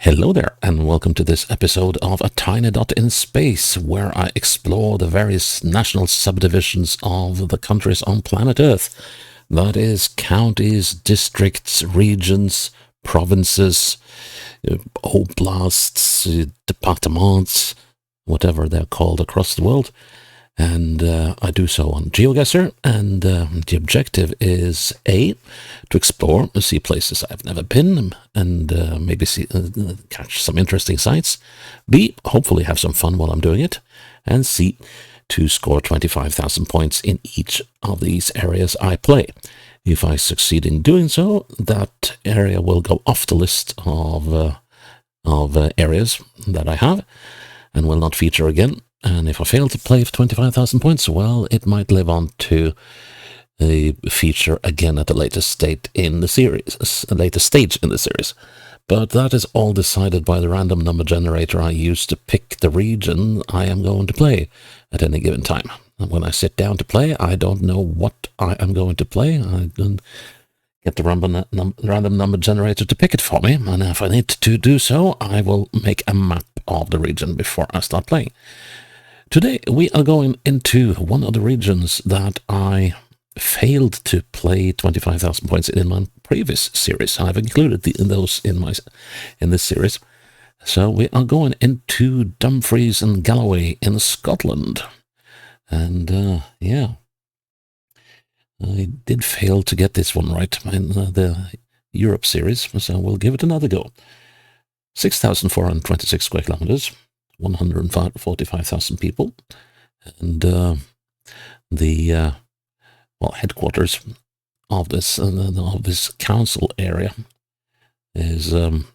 Hello there, and welcome to this episode of A Tiny Dot in Space, where I explore the various national subdivisions of the countries on planet Earth. That is, counties, districts, regions, provinces, oblasts, departements, whatever they're called across the world. And I do so on GeoGuessr, and the objective is A, to explore, see places I've never been, and maybe catch some interesting sights. B, hopefully have some fun while I'm doing it. And C, to score 25,000 points in each of these areas I play. If I succeed in doing so, that area will go off the list of areas that I have and will not feature again. And if I fail to play for 25,000 points, well, it might live on to a feature again at a later stage in the series. But that is all decided by the random number generator I use to pick the region I am going to play at any given time. And when I sit down to play, I don't know what I am going to play. I don't get the random number generator to pick it for me. And if I need to do so, I will make a map of the region before I start playing. Today we are going into one of the regions that I failed to play 25,000 points in my previous series. I've included those in this series. So we are going into Dumfries and Galloway in Scotland. And yeah, I did fail to get this one right in the Europe series, so we'll give it another go. 6,426 square kilometers. 145,000 people, and the headquarters of this council area is the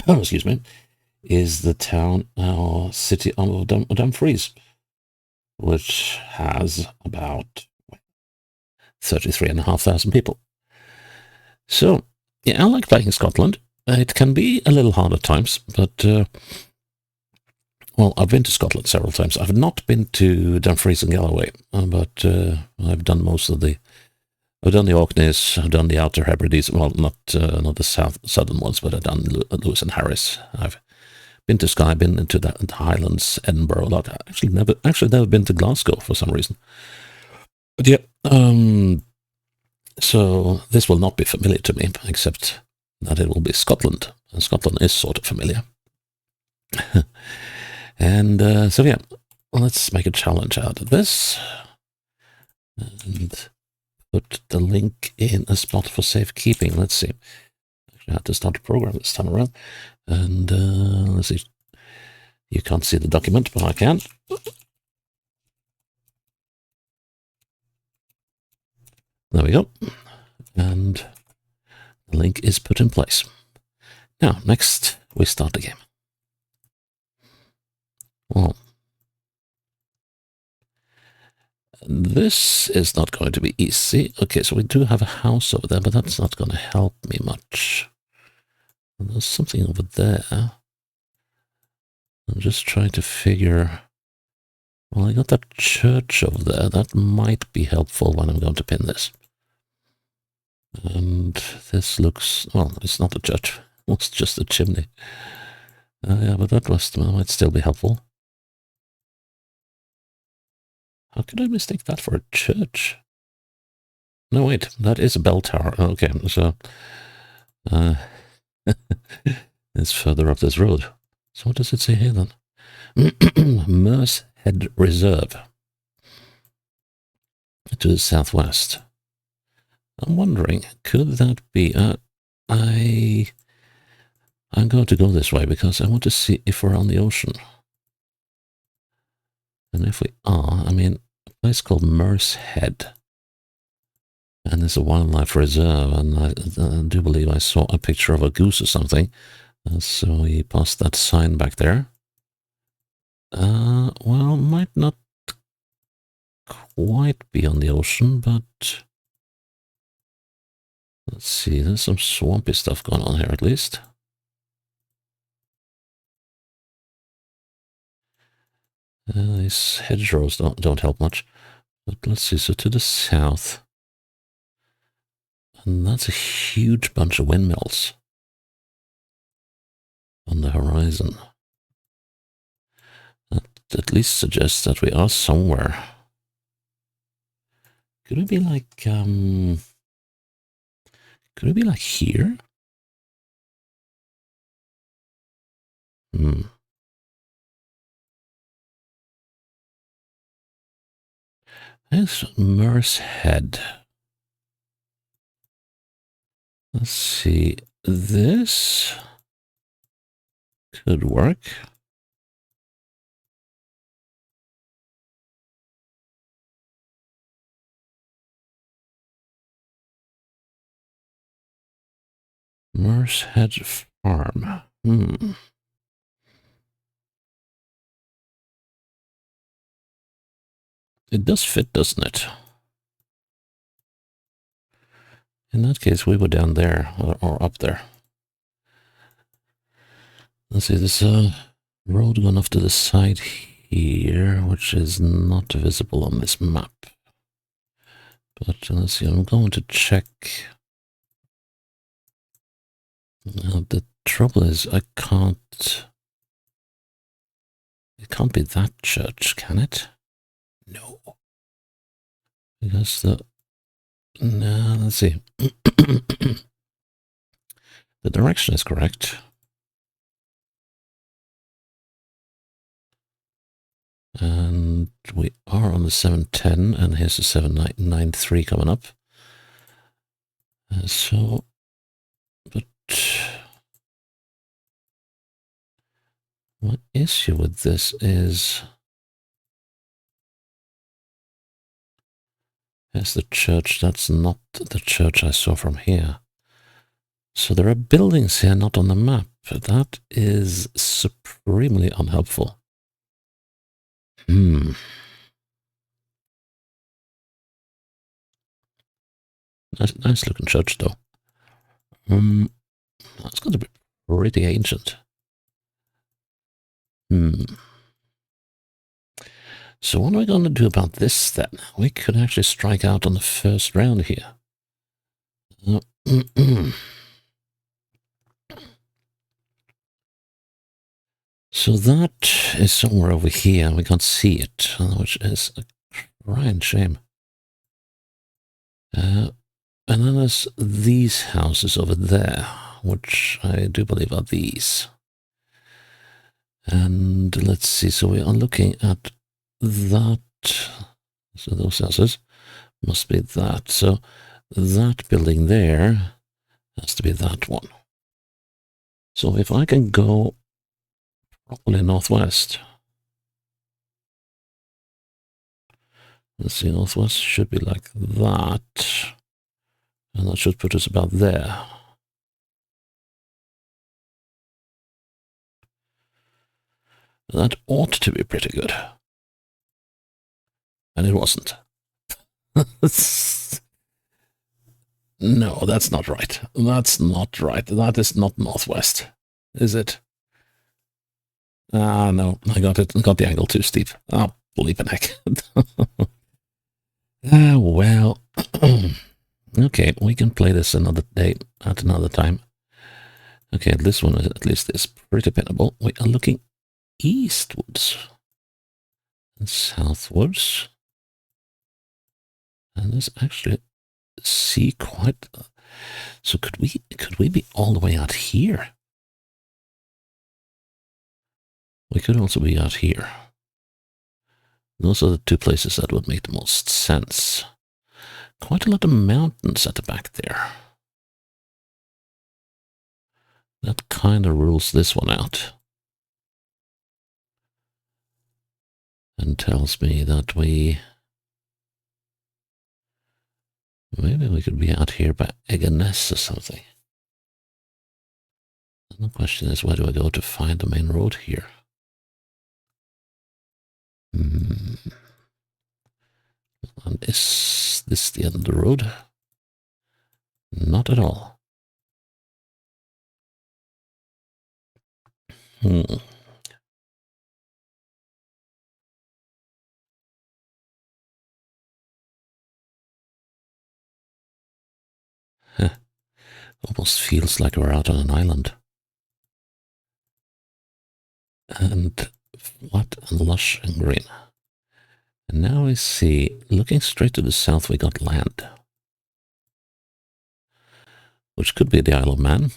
excuse me, is the town or city of Dumfries, which has about 33,500 people. So yeah, I like playing in Scotland. It can be a little hard at times, but, well, I've been to Scotland several times. I've not been to Dumfries and Galloway, but I've done I've done the Orkneys, I've done the Outer Hebrides, well, not the southern ones, but I've done Lewis and Harris. I've been to Skye, been into the Highlands, Edinburgh a lot. Actually never been to Glasgow for some reason. But yeah, so this will not be familiar to me, except that it will be Scotland, and Scotland is sort of familiar. And so yeah, let's make a challenge out of this, and put the link in a spot for safekeeping. Let's see. Actually, I had to start a program this time around, and let's see. You can't see the document, but I can. There we go, and the link is put in place. Now, next, we start the game. Well, this is not going to be easy. Okay, so we do have a house over there, but that's not going to help me much. And there's something over there. I'm just trying to figure... Well, I got that church over there. That might be helpful when I'm going to pin this. And this looks... Well, it's not a church. It's just a chimney. Yeah, but that might still be helpful. How could I mistake that for a church? No, wait, that is a bell tower. Okay, so it's further up this road. So what does it say here then? Merce Head Reserve to the southwest. I'm wondering, could that be... I'm going to go this way because I want to see if we're on the ocean. And if we are, I mean, a place called Merce Head. And it's a wildlife reserve, and I do believe I saw a picture of a goose or something. So we passed that sign back there. Well, might not quite be on the ocean, but... Let's see, there's some swampy stuff going on here at least. These hedgerows don't help much. But let's see, so to the south. And that's a huge bunch of windmills. on the horizon. That at least suggests that we are somewhere. Could it be like, could it be like here? Hmm. It's Merce Head. Let's see. This could work. Merce Head Farm. Hmm. It does fit, doesn't it? In that case, we were down there or up there. Let's see, there's a road going off to the side here, which is not visible on this map. But let's see, I'm going to check. Now, the trouble is, it can't be that church, can it? No. Because no, let's see. The direction is correct. And we are on the 710, and here's the 793 coming up. But my issue with this is, there's the church. That's not the church I saw from here. So there are buildings here not on the map. That is supremely unhelpful. Nice looking church, though. That's going to be pretty ancient. So what are we going to do about this, then? We could actually strike out on the first round here. So that is somewhere over here. We can't see it, which is a crying shame. And then there's these houses over there, which I do believe are these. And let's see, so we are looking at that. So those houses must be that. So that building there has to be that one. So if I can go probably northwest. Let's see, northwest should be like that. And that should put us about there. That ought to be pretty good. And it wasn't. No, that's not right. That's not right. That is not northwest, is it? Ah, no, I got it. I got the angle too steep. Oh, bleeping heck. Well. Okay, we can play this another day, at another time. Okay, this one at least is pretty pinnable. We are looking eastwards and southwards. And there's actually sea quite. So could we be all the way out here? We could also be out here. Those are the two places that would make the most sense. Quite a lot of mountains at the back there. That kind of rules this one out. And tells me that maybe we could be out here by Eggeness or something. And the question is, where do I go to find the main road here? And is this the end of the road? Not at all. Almost feels like we're out on an island. and flat and lush and green. And now we see, looking straight to the south, we got land, which could be the Isle of Man.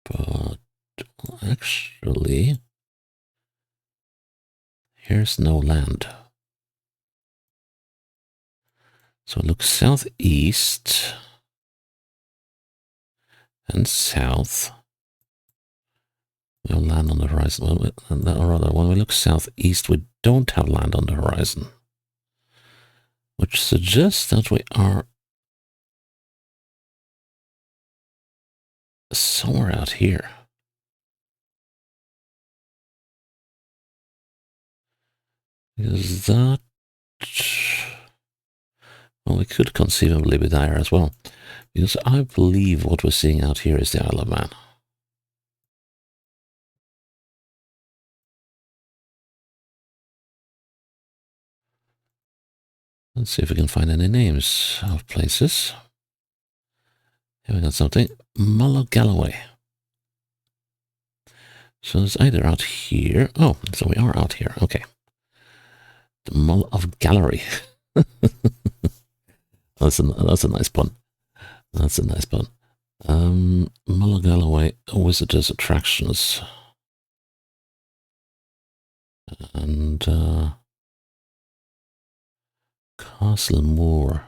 But actually, here's no land. So look southeast and south. We have land on the horizon. Or rather, when we look southeast, we don't have land on the horizon, which suggests that we are somewhere out here. Is that... Well, we could conceivably be there as well, because I believe what we're seeing out here is the Isle of Man. Let's see if we can find any names of places. Here we got something. Galloway. So it's either out here. Oh, so we are out here. Okay. The Mull of Gallery. That's a nice pun. That's a nice pun. Galloway visitors attractions. And Castle Moor.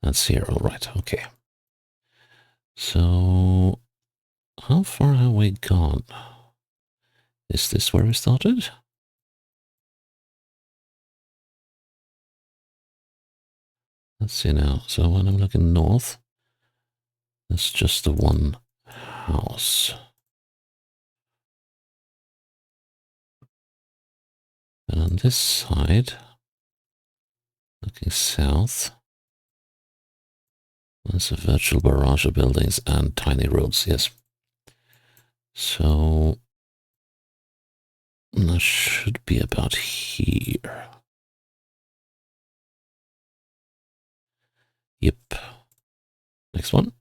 That's here, all right. Okay. So, how far have we gone? Is this where we started? Let's see now. So when I'm looking north, that's just the one house. And on this side, looking south, there's a virtual barrage of buildings and tiny roads, yes. So that should be about here. Yep. Next one.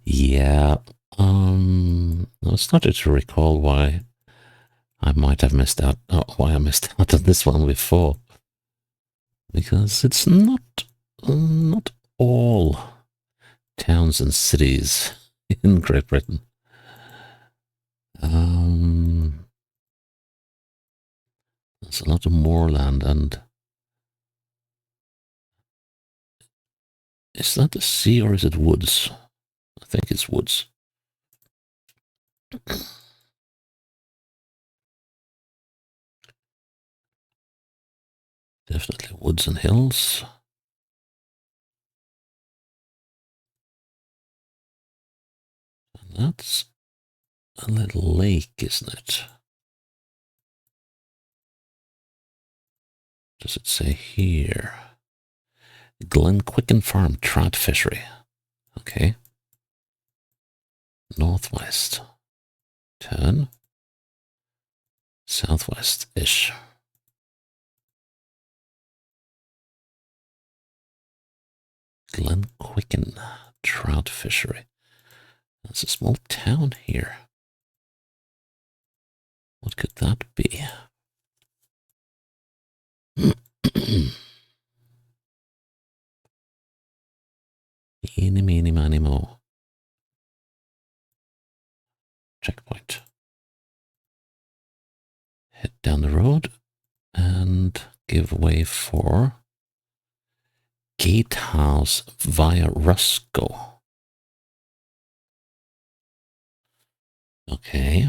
Yeah. I started to recall why I might have missed out. Why I missed out on this one before, because it's not all towns and cities in Great Britain. There's a lot of moorland, and is that the sea or is it woods? I think it's woods. Definitely woods and hills. And that's a little lake, isn't it? Does it say here? Glenquicken Farm Trout Fishery. Okay. Northwest. Turn. Southwest-ish. Glenquicken Trout Fishery. That's a small town here. What could that be? Eeny, meeny, miny, mo. Checkpoint. Head down the road and give way for Gatehouse via Rusco. Okay.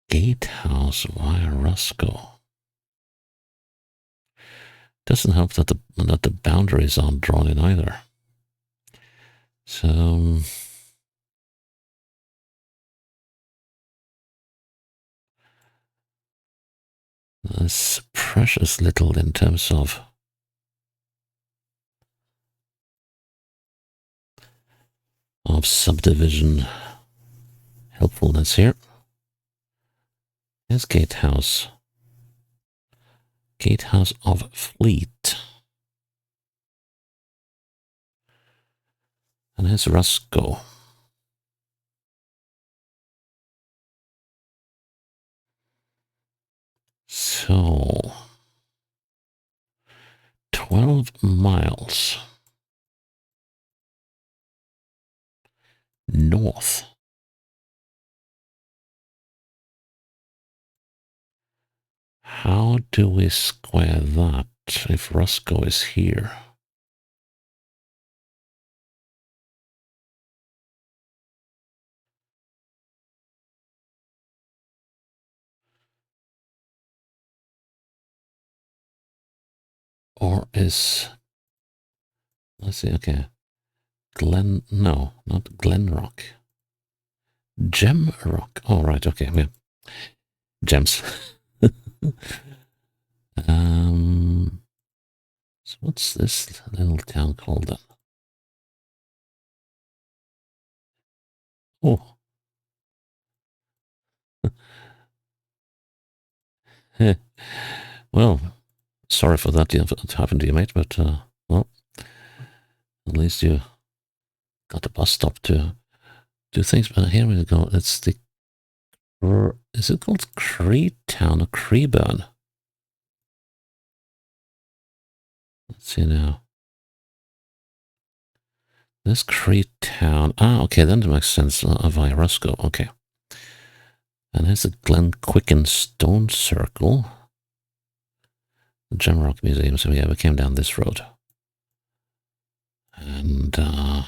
Gatehouse via Rusco. Doesn't help that the boundaries aren't drawn in either. So there's precious little in terms of subdivision helpfulness here. Here's Gatehouse. Gatehouse of Fleet. And here's Rusco. So, 12 miles north. How do we square that if Rusco is here? Or is... Let's see, okay. No, not Glenrock. Gem Rock. Oh, right, okay, yeah. Gems. So what's this little town called then? Oh. Well, sorry for that happened to you, mate, but, well, at least you got a bus stop to do things. But here we go. It's the... Is it called Creetown or Creeburn? Let's see now. This Creetown. Ah, okay, then it makes sense via Rusco. Okay. And there's the Glenquicken Stone Circle. The Gemrock Museum. So yeah, we came down this road. And I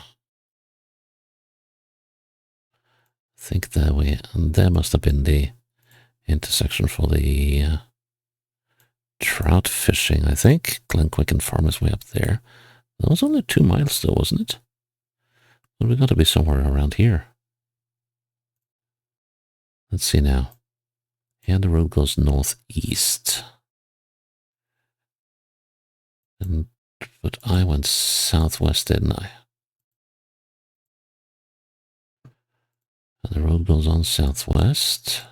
think there must have been the intersection for the trout fishing, I think. Glenquicken Farm is way up there. That was only 2 miles though, wasn't it? Well, we got to be somewhere around here. Let's see now. Yeah, the road goes northeast. But I went southwest, didn't I? And the road goes on southwest.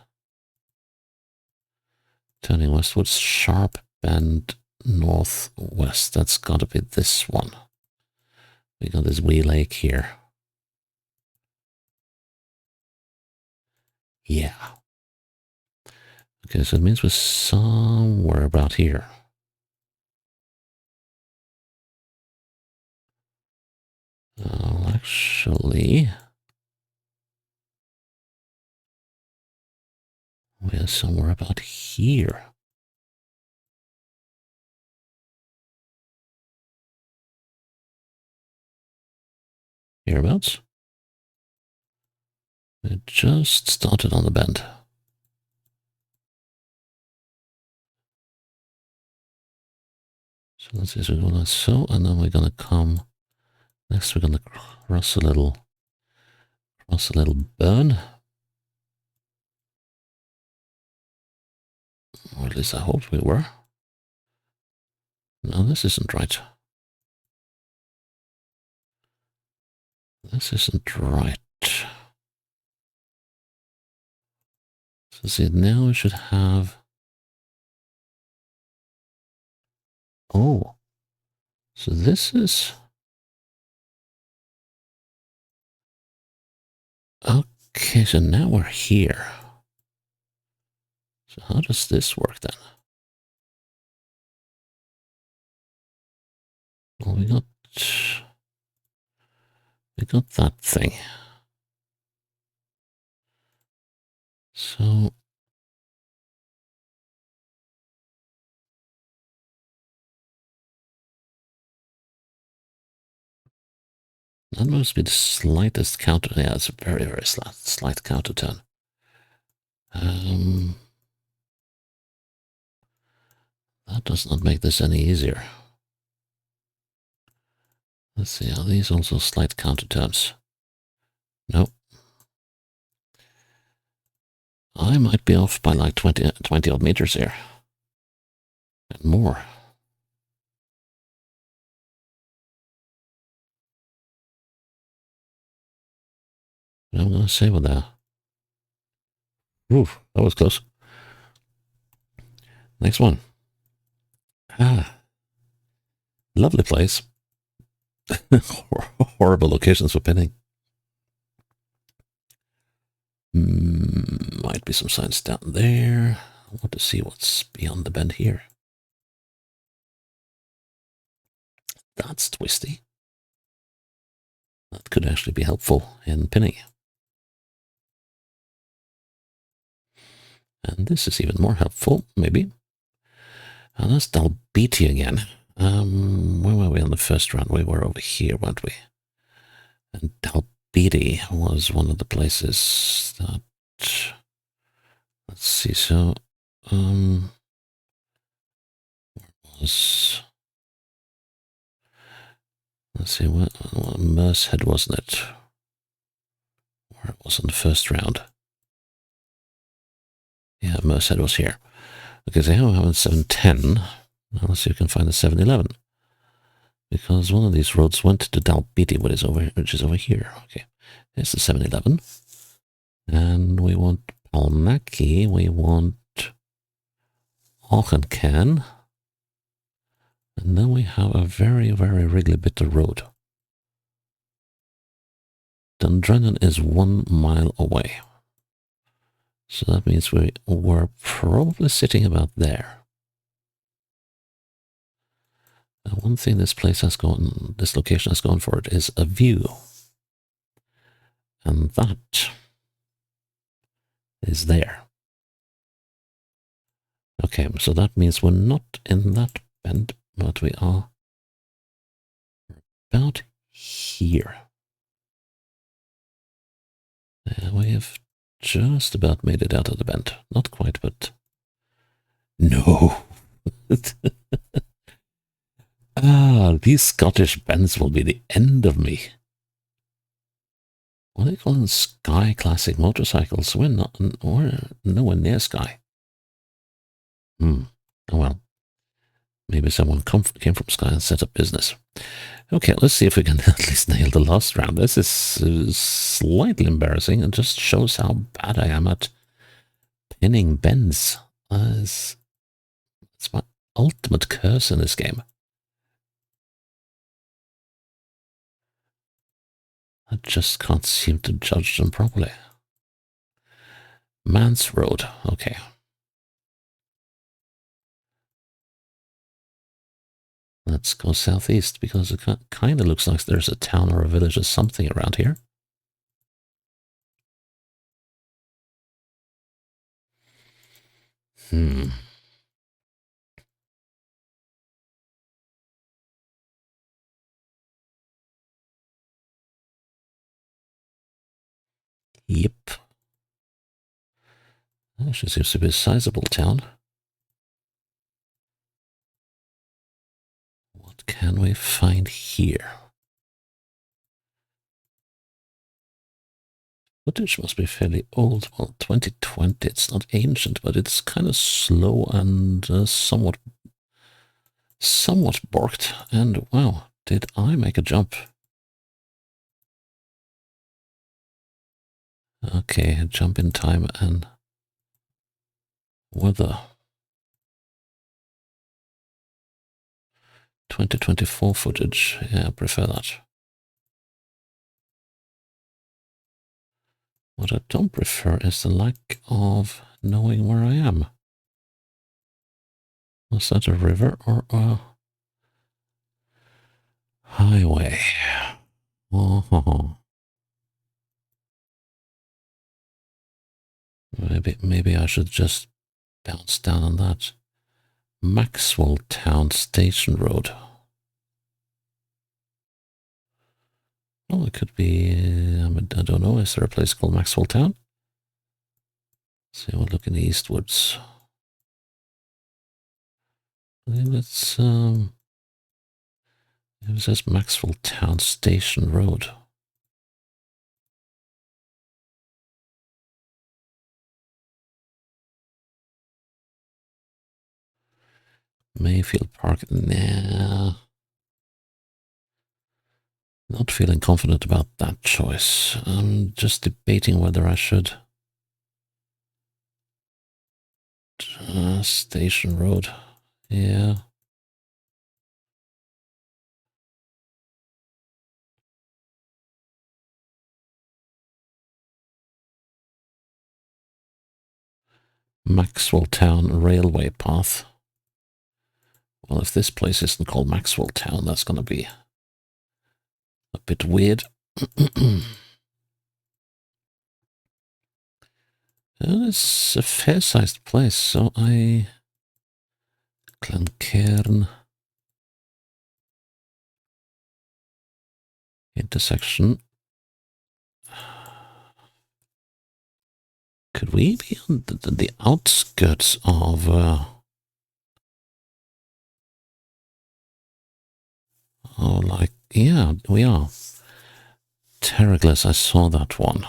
Turning westwards, sharp bend northwest. That's got to be this one. We got this wee lake here. Yeah. Okay, so it means we're somewhere about here. Actually, we're somewhere about here. Hereabouts. It just started on the bend. So let's see, so we're gonna sow, and then we're gonna come. Next, we're gonna cross a little burn. Or at least I hoped we were. No, this isn't right. This isn't right. So see, now we should have... Oh. So this is... Okay, so now we're here. So how does this work then? Well, we got that thing. So that must be the slightest counter. Yeah, it's a very, very slight counter turn. That does not make this any easier. Let's see, are these also slight counter turns? Nope. I might be off by like 20 odd meters here. And more. But I'm going to say with that. Ooh, that was close. Next one. Ah, lovely place. Horrible locations for pinning. Might be some signs down there. I want to see what's beyond the bend here. That's twisty. That could actually be helpful in pinning. And this is even more helpful, maybe. And that's Dalbeattie again. Where were we on the first round? We were over here, weren't we? And Dalbeattie was one of the places that... Let's see, so... was... Let's see, what Mersehead, wasn't it? Where it was on the first round. Yeah, Mersehead was here. Okay, so here we have a 710. Let's see if we can find the 711. Because one of these roads went to Dalbeattie, which is over here. Okay, there's the 711. And we want Palnackie, we want Auchencan. And then we have a very, very wriggly bit of road. Dundrennan is 1 mile away. So that means we were probably sitting about there. And one thing this location has gone for it is a view. And that is there. Okay, so that means we're not in that bend, but we are about here. We have just about made it out of the bend. Not quite, but... No! These Scottish bends will be the end of me. What do they call them? Sky Classic motorcycles. We're nowhere near Sky. Oh well. Maybe someone came from Sky and set up business. Okay, let's see if we can at least nail the last round. This is slightly embarrassing. It just shows how bad I am at pinning bends. It's my ultimate curse in this game. I just can't seem to judge them properly. Mans Road. Okay. Let's go southeast because it kind of looks like there's a town or a village or something around here. Yep. Actually seems to be a sizable town. What can we find here? Footage must be fairly old. Well, 2020. It's not ancient, but it's kind of slow and somewhat borked. And wow, did I make a jump? Okay, jump in time and weather. 2024 footage. Yeah, I prefer that. What I don't prefer is the lack of knowing where I am. Was that a river or a highway? Oh, maybe I should just bounce down on that. Maxwell Town Station Road. Oh, it could be, I don't know, is there a place called Maxwell Town? Let's see, we'll look in the eastwards. Let's, it says Maxwell Town Station Road. Mayfield Park, nah. Not feeling confident about that choice. I'm just debating whether I should Station Road. Yeah. Maxwell Town Railway Path. Well, if this place isn't called Maxwell Town, that's going to be a bit weird. It's a fair-sized place, so Glencairn intersection. Could we be on the outskirts of... oh, like, yeah, we are. Terraglis, I saw that one.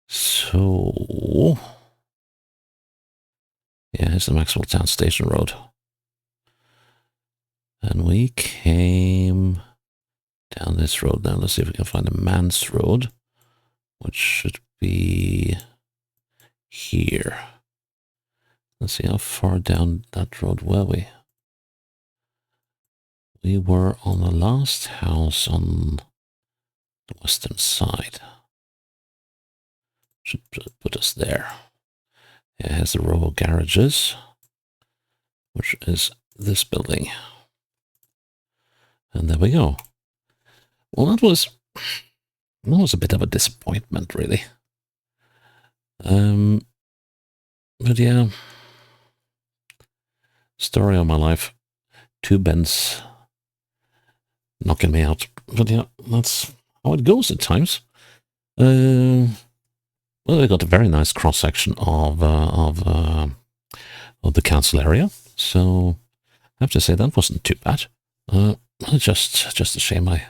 So... yeah, here's the Maxwell Town Station Road. And we came down this road now. Let's see if we can find a man's road, which should be here. Let's see how far down that road were we. We were on the last house on the western side. Should put us there. Yeah, here's the row of garages, which is this building. And there we go. Well, that was a bit of a disappointment, really. But yeah, story of my life. 2 bends knocking me out. But yeah, that's how it goes at times. Well, we got a very nice cross section of the council area, so I have to say that wasn't too bad. Just a shame I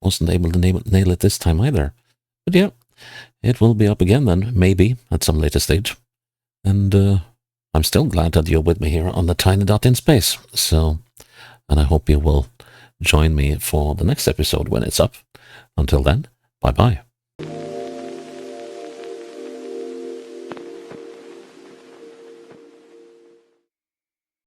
wasn't able to nail it this time either. But yeah, it will be up again then, maybe at some later stage. And I'm still glad that you're with me here on the tiny dot in space. So, and I hope you will join me for the next episode when it's up. Until then, bye bye.